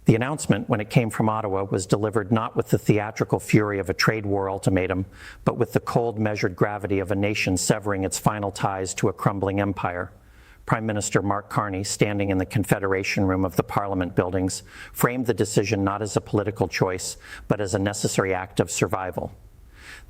The announcement, when it came from Ottawa, was delivered not with the theatrical fury of a trade war ultimatum, but with the cold, measured gravity of a nation severing its final ties to a crumbling empire. Prime Minister Mark Carney, standing in the Confederation Room of the Parliament buildings, framed the decision not as a political choice, but as a necessary act of survival.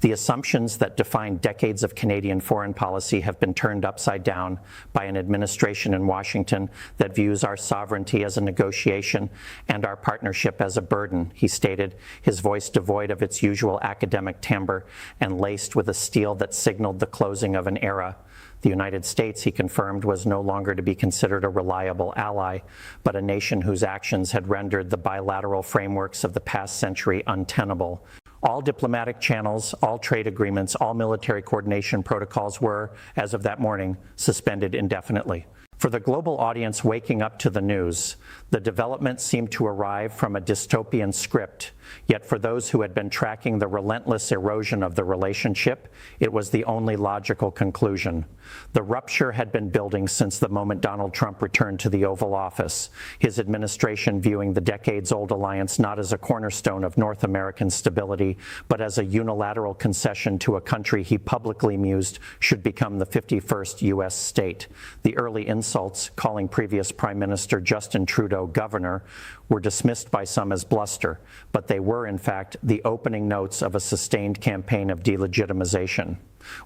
The assumptions that defined decades of Canadian foreign policy have been turned upside down by an administration in Washington that views our sovereignty as a negotiation and our partnership as a burden, he stated, his voice devoid of its usual academic timbre and laced with a steel that signaled the closing of an era. The United States, he confirmed, was no longer to be considered a reliable ally, but a nation whose actions had rendered the bilateral frameworks of the past century untenable. All diplomatic channels, all trade agreements, all military coordination protocols were, as of that morning, suspended indefinitely. For the global audience waking up to the news, the development seemed to arrive from a dystopian script, yet for those who had been tracking the relentless erosion of the relationship, it was the only logical conclusion. The rupture had been building since the moment Donald Trump returned to the Oval Office, his administration viewing the decades-old alliance not as a cornerstone of North American stability, but as a unilateral concession to a country he publicly mused should become the 51st U.S. state. The early insults, calling previous Prime Minister Justin Trudeau governor, were dismissed by some as bluster, but they were, in fact, the opening notes of a sustained campaign of delegitimization.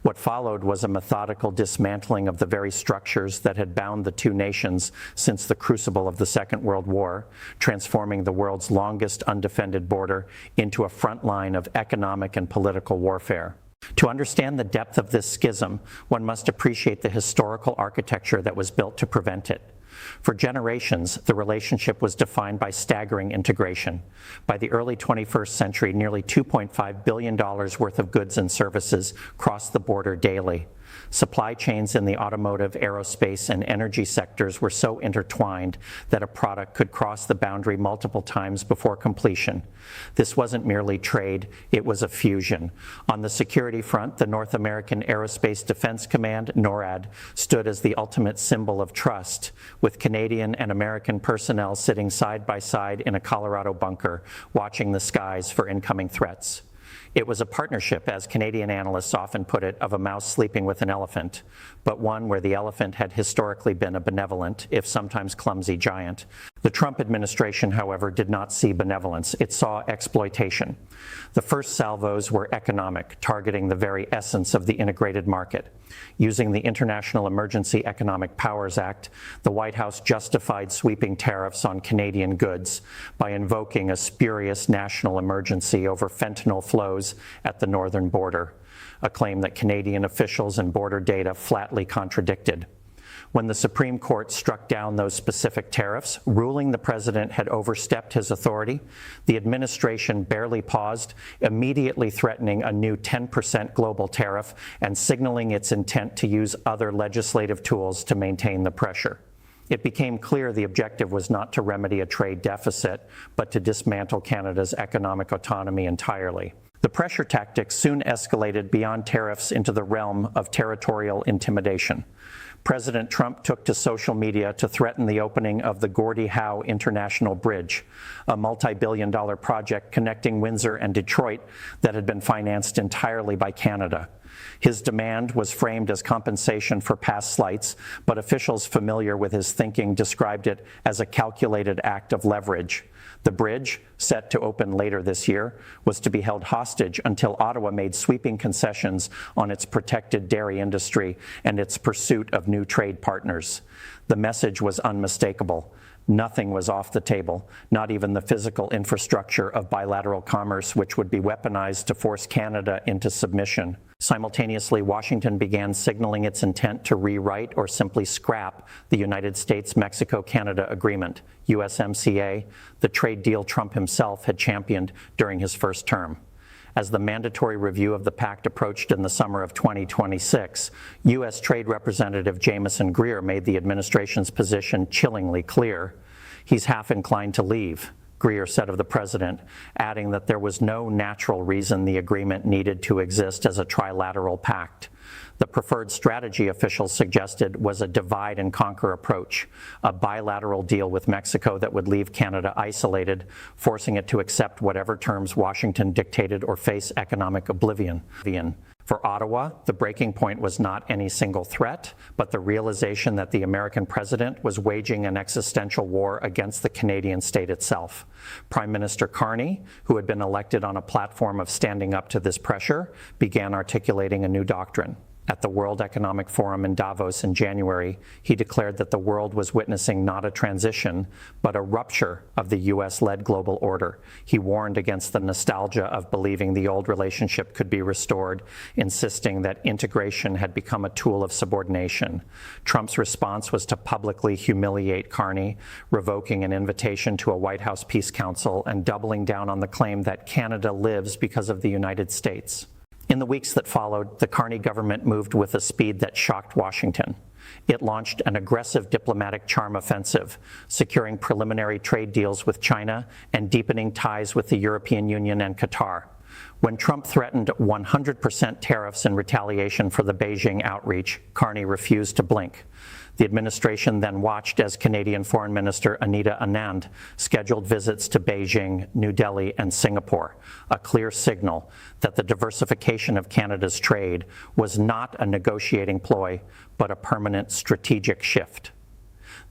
What followed was a methodical dismantling of the very structures that had bound the two nations since the crucible of the Second World War, transforming the world's longest undefended border into a front line of economic and political warfare. To understand the depth of this schism, one must appreciate the historical architecture that was built to prevent it. For generations, the relationship was defined by staggering integration. By the early 21st century, nearly $2.5 billion worth of goods and services crossed the border daily. Supply chains in the automotive, aerospace, and energy sectors were so intertwined that a product could cross the boundary multiple times before completion. This wasn't merely trade, it was a fusion. On the security front, the North American Aerospace Defense Command, NORAD, stood as the ultimate symbol of trust, with Canadian and American personnel sitting side by side in a Colorado bunker, watching the skies for incoming threats. It was a partnership, as Canadian analysts often put it, of a mouse sleeping with an elephant, but one where the elephant had historically been a benevolent, if sometimes clumsy, giant. The Trump administration, however, did not see benevolence. It saw exploitation. The first salvos were economic, targeting the very essence of the integrated market. Using the International Emergency Economic Powers Act, the White House justified sweeping tariffs on Canadian goods by invoking a spurious national emergency over fentanyl flows at the northern border, a claim that Canadian officials and border data flatly contradicted. When the Supreme Court struck down those specific tariffs, ruling the president had overstepped his authority, the administration barely paused, immediately threatening a new 10% global tariff and signaling its intent to use other legislative tools to maintain the pressure. It became clear the objective was not to remedy a trade deficit, but to dismantle Canada's economic autonomy entirely. The pressure tactics soon escalated beyond tariffs into the realm of territorial intimidation. President Trump took to social media to threaten the opening of the Gordie Howe International Bridge, a multi-billion-dollar project connecting Windsor and Detroit that had been financed entirely by Canada. His demand was framed as compensation for past slights, but officials familiar with his thinking described it as a calculated act of leverage. The bridge, set to open later this year, was to be held hostage until Ottawa made sweeping concessions on its protected dairy industry and its pursuit of new trade partners. The message was unmistakable. Nothing was off the table, not even the physical infrastructure of bilateral commerce, which would be weaponized to force Canada into submission. Simultaneously, Washington began signaling its intent to rewrite or simply scrap the United States-Mexico-Canada Agreement, USMCA, the trade deal Trump himself had championed during his first term. As the mandatory review of the pact approached in the summer of 2026, U.S. Trade Representative Jamieson Greer made the administration's position chillingly clear. He's half inclined to leave, Greer said of the president, adding that there was no natural reason the agreement needed to exist as a trilateral pact. The preferred strategy, officials suggested, was a divide-and-conquer approach, a bilateral deal with Mexico that would leave Canada isolated, forcing it to accept whatever terms Washington dictated or face economic oblivion. For Ottawa, the breaking point was not any single threat, but the realization that the American president was waging an existential war against the Canadian state itself. Prime Minister Carney, who had been elected on a platform of standing up to this pressure, began articulating a new doctrine. At the World Economic Forum in Davos in January, he declared that the world was witnessing not a transition, but a rupture of the US-led global order. He warned against the nostalgia of believing the old relationship could be restored, insisting that integration had become a tool of subordination. Trump's response was to publicly humiliate Carney, revoking an invitation to a White House Peace Council and doubling down on the claim that Canada lives because of the United States. In the weeks that followed, the Carney government moved with a speed that shocked Washington. It launched an aggressive diplomatic charm offensive, securing preliminary trade deals with China and deepening ties with the European Union and Qatar. When Trump threatened 100% tariffs in retaliation for the Beijing outreach, Carney refused to blink. The administration then watched as Canadian Foreign Minister Anita Anand scheduled visits to Beijing, New Delhi, and Singapore, a clear signal that the diversification of Canada's trade was not a negotiating ploy, but a permanent strategic shift.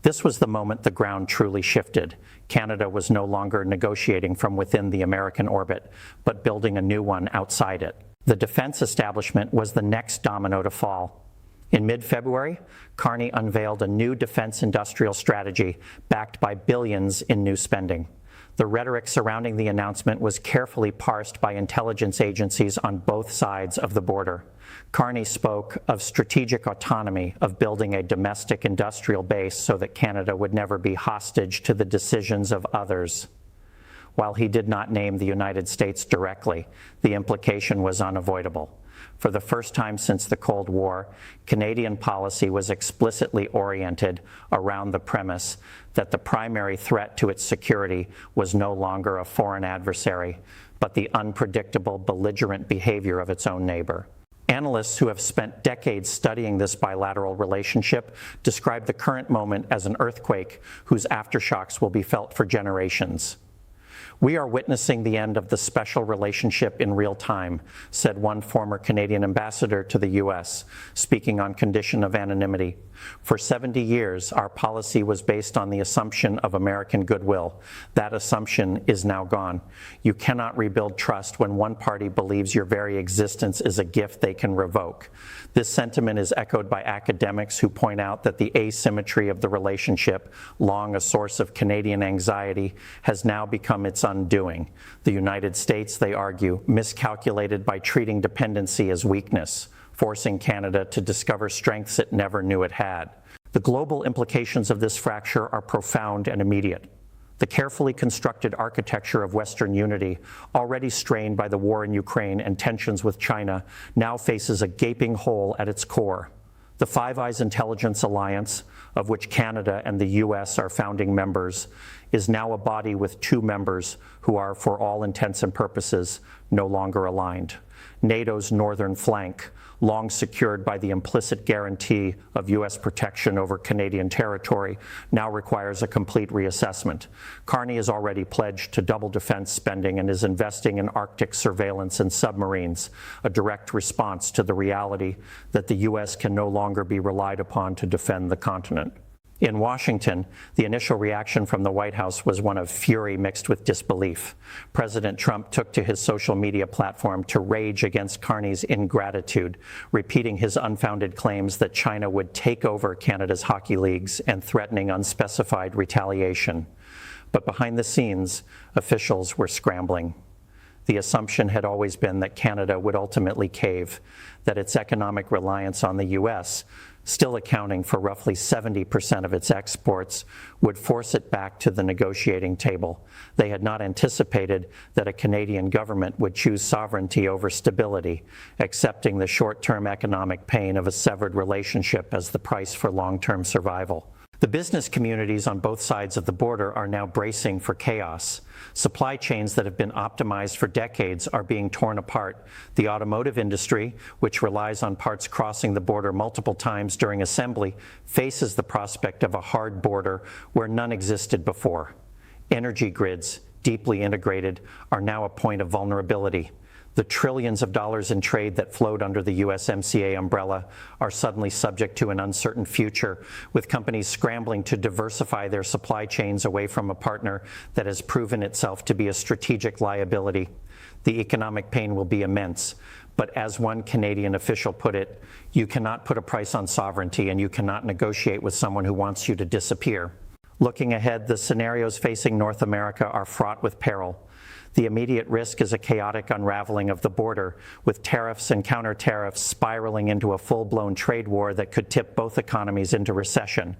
This was the moment the ground truly shifted. Canada was no longer negotiating from within the American orbit, but building a new one outside it. The defense establishment was the next domino to fall. In mid-February, Carney unveiled a new defense industrial strategy backed by billions in new spending. The rhetoric surrounding the announcement was carefully parsed by intelligence agencies on both sides of the border. Carney spoke of strategic autonomy, of building a domestic industrial base so that Canada would never be hostage to the decisions of others. While he did not name the United States directly, the implication was unavoidable. For the first time since the Cold War, Canadian policy was explicitly oriented around the premise that the primary threat to its security was no longer a foreign adversary, but the unpredictable, belligerent behavior of its own neighbor. Analysts who have spent decades studying this bilateral relationship describe the current moment as an earthquake whose aftershocks will be felt for generations. "We are witnessing the end of the special relationship in real time," said one former Canadian ambassador to the U.S., speaking on condition of anonymity. "For 70 years, our policy was based on the assumption of American goodwill. That assumption is now gone. You cannot rebuild trust when one party believes your very existence is a gift they can revoke." This sentiment is echoed by academics who point out that the asymmetry of the relationship, long a source of Canadian anxiety, has now become its undoing. The United States, they argue, miscalculated by treating dependency as weakness, forcing Canada to discover strengths it never knew it had. The global implications of this fracture are profound and immediate. The carefully constructed architecture of Western unity, already strained by the war in Ukraine and tensions with China, now faces a gaping hole at its core. The Five Eyes Intelligence Alliance, of which Canada and the U.S. are founding members, is now a body with two members who are, for all intents and purposes, no longer aligned. NATO's northern flank, long secured by the implicit guarantee of U.S. protection over Canadian territory, now requires a complete reassessment. Carney has already pledged to double defense spending and is investing in Arctic surveillance and submarines, a direct response to the reality that the U.S. can no longer be relied upon to defend the continent. In Washington, the initial reaction from the White House was one of fury mixed with disbelief. President Trump took to his social media platform to rage against Carney's ingratitude, repeating his unfounded claims that China would take over Canada's hockey leagues and threatening unspecified retaliation. But behind the scenes, officials were scrambling. The assumption had always been that Canada would ultimately cave, that its economic reliance on the U.S., still accounting for roughly 70% of its exports, would force it back to the negotiating table. They had not anticipated that a Canadian government would choose sovereignty over stability, accepting the short-term economic pain of a severed relationship as the price for long-term survival. The business communities on both sides of the border are now bracing for chaos. Supply chains that have been optimized for decades are being torn apart. The automotive industry, which relies on parts crossing the border multiple times during assembly, faces the prospect of a hard border where none existed before. Energy grids, deeply integrated, are now a point of vulnerability. The trillions of dollars in trade that flowed under the USMCA umbrella are suddenly subject to an uncertain future, with companies scrambling to diversify their supply chains away from a partner that has proven itself to be a strategic liability. The economic pain will be immense, but as one Canadian official put it, you cannot put a price on sovereignty, and you cannot negotiate with someone who wants you to disappear. Looking ahead, the scenarios facing North America are fraught with peril. The immediate risk is a chaotic unraveling of the border, with tariffs and counter-tariffs spiraling into a full-blown trade war that could tip both economies into recession.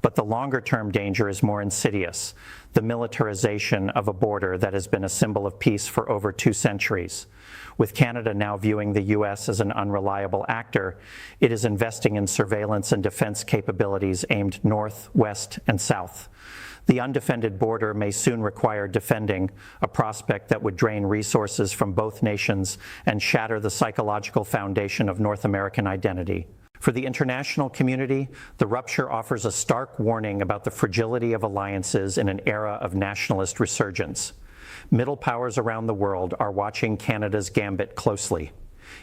But the longer-term danger is more insidious: the militarization of a border that has been a symbol of peace for over 2 centuries. With Canada now viewing the U.S. as an unreliable actor, it is investing in surveillance and defense capabilities aimed north, west, and south. The undefended border may soon require defending, a prospect that would drain resources from both nations and shatter the psychological foundation of North American identity. For the international community, the rupture offers a stark warning about the fragility of alliances in an era of nationalist resurgence. Middle powers around the world are watching Canada's gambit closely.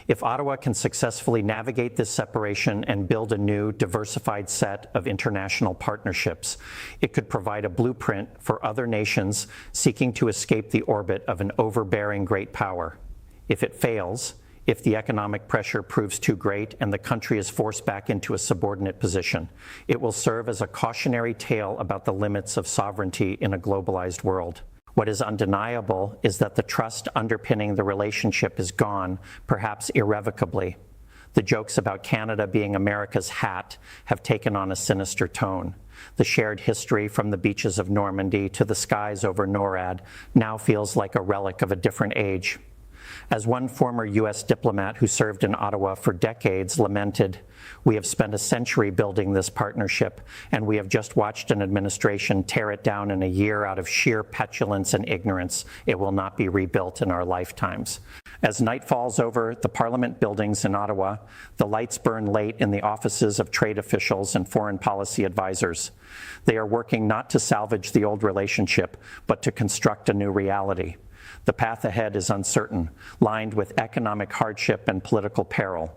If Ottawa can successfully navigate this separation and build a new, diversified set of international partnerships, it could provide a blueprint for other nations seeking to escape the orbit of an overbearing great power. If it fails, if the economic pressure proves too great and the country is forced back into a subordinate position, it will serve as a cautionary tale about the limits of sovereignty in a globalized world. What is undeniable is that the trust underpinning the relationship is gone, perhaps irrevocably. The jokes about Canada being America's hat have taken on a sinister tone. The shared history from the beaches of Normandy to the skies over NORAD now feels like a relic of a different age. As one former U.S. diplomat who served in Ottawa for decades lamented, "We have spent a century building this partnership, and we have just watched an administration tear it down in a year out of sheer petulance and ignorance. It will not be rebuilt in our lifetimes." As night falls over the Parliament buildings in Ottawa, the lights burn late in the offices of trade officials and foreign policy advisors. They are working not to salvage the old relationship, but to construct a new reality. The path ahead is uncertain, lined with economic hardship and political peril.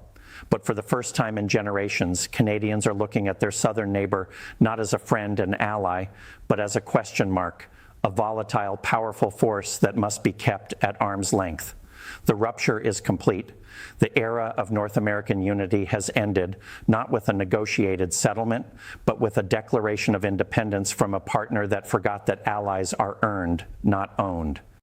But for the first time in generations, Canadians are looking at their southern neighbor not as a friend and ally, but as a question mark, a volatile, powerful force that must be kept at arm's length. The rupture is complete. The era of North American unity has ended, not with a negotiated settlement, but with a declaration of independence from a partner that forgot that allies are earned, not owned.